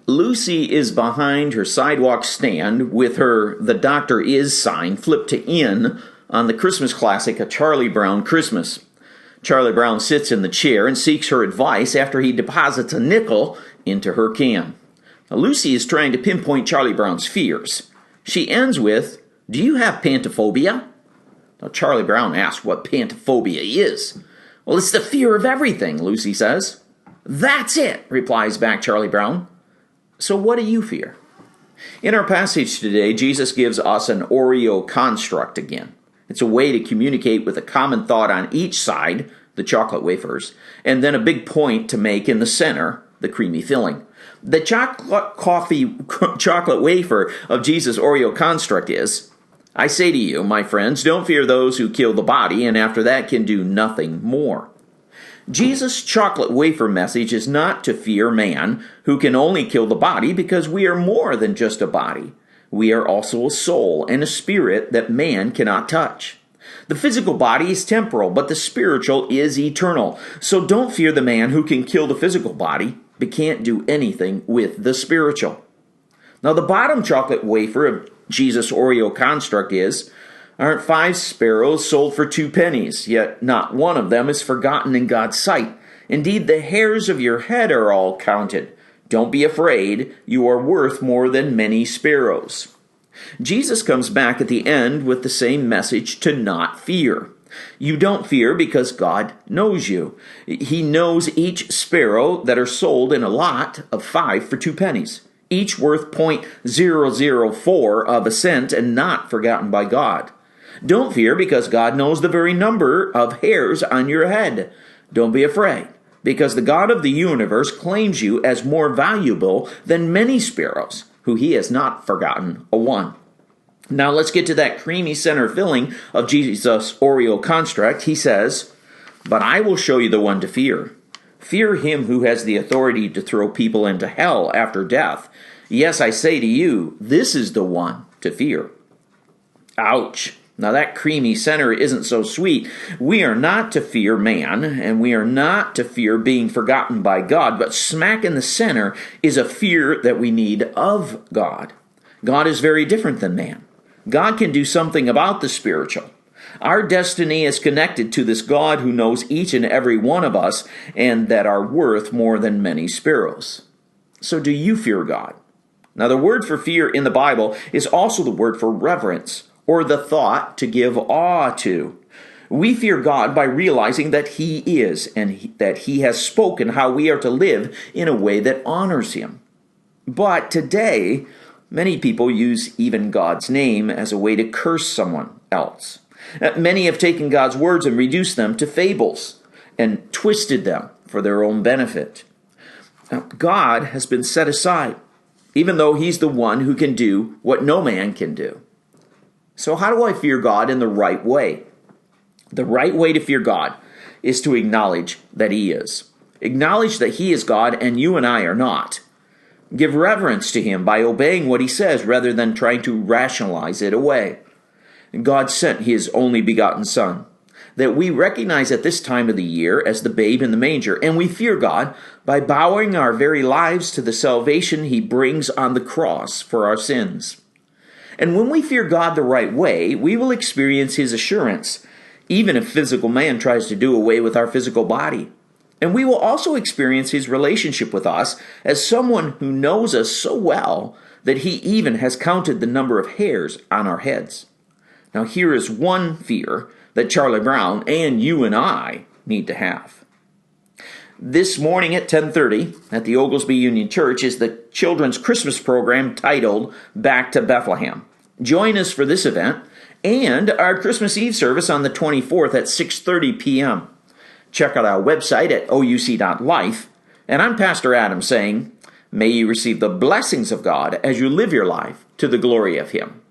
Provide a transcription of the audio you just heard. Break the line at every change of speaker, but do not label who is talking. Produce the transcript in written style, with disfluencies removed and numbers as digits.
Lucy is behind her sidewalk stand with her "The Doctor Is" sign flipped to "in" on the Christmas classic A Charlie Brown Christmas. Charlie Brown sits in the chair and seeks her advice after he deposits a nickel into her can. Now, Lucy is trying to pinpoint Charlie Brown's fears. She ends with, "Do you have pantophobia?" Now, Charlie Brown asks what pantophobia is. "Well, it's the fear of everything," Lucy says. "That's it," replies back Charlie Brown. "So what do you fear?" In our passage today, Jesus gives us an Oreo construct again. It's a way to communicate with a common thought on each side, the chocolate wafers, and then a big point to make in the center, the creamy filling. The chocolate wafer of Jesus' Oreo construct is, "I say to you, my friends, don't fear those who kill the body, and after that can do nothing more." Jesus' chocolate wafer message is not to fear man, who can only kill the body, because we are more than just a body. We are also a soul and a spirit that man cannot touch. The physical body is temporal, but the spiritual is eternal. So don't fear the man who can kill the physical body, but can't do anything with the spiritual. Now, the bottom chocolate wafer of Jesus' Oreo construct is, "Aren't 5 sparrows sold for 2 pennies, yet not one of them is forgotten in God's sight. Indeed, the hairs of your head are all counted. Don't be afraid, you are worth more than many sparrows." Jesus comes back at the end with the same message to not fear. You don't fear because God knows you. He knows each sparrow that are sold in a lot of 5 for 2 pennies, each worth 0.004 of a cent and not forgotten by God. Don't fear because God knows the very number of hairs on your head. Don't be afraid because the God of the universe claims you as more valuable than many sparrows, who he has not forgotten a one. Now let's get to that creamy center filling of Jesus' Oreo construct. He says, "But I will show you the one to fear. Fear him who has the authority to throw people into hell after death. Yes, I say to you, this is the one to fear." Ouch. Now that creamy center isn't so sweet. We are not to fear man, and we are not to fear being forgotten by God, but smack in the center is a fear that we need of God. God is very different than man. God can do something about the spiritual. Our destiny is connected to this God who knows each and every one of us and that are worth more than many sparrows. So do you fear God? Now the word for fear in the Bible is also the word for reverence, or the thought to give awe to. We fear God by realizing that he is, and that he has spoken how we are to live in a way that honors him. But today, many people use even God's name as a way to curse someone else. Many have taken God's words and reduced them to fables and twisted them for their own benefit. Now, God has been set aside, even though he's the one who can do what no man can do. So how do I fear God in the right way? The right way to fear God is to acknowledge that he is. Acknowledge that he is God and you and I are not. Give reverence to him by obeying what he says rather than trying to rationalize it away. God sent his only begotten Son, that we recognize at this time of the year as the babe in the manger, and we fear God by bowing our very lives to the salvation he brings on the cross for our sins. And when we fear God the right way, we will experience his assurance, even if physical man tries to do away with our physical body. And we will also experience his relationship with us as someone who knows us so well that he even has counted the number of hairs on our heads. Now here is one fear that Charlie Brown and you and I need to have. This morning at 10:30 at the Oglesby Union Church is the children's Christmas program titled Back to Bethlehem. Join us for this event and our Christmas Eve service on the 24th at 6:30 p.m. Check out our website at ouc.life. And I'm Pastor Adam saying, may you receive the blessings of God as you live your life to the glory of him.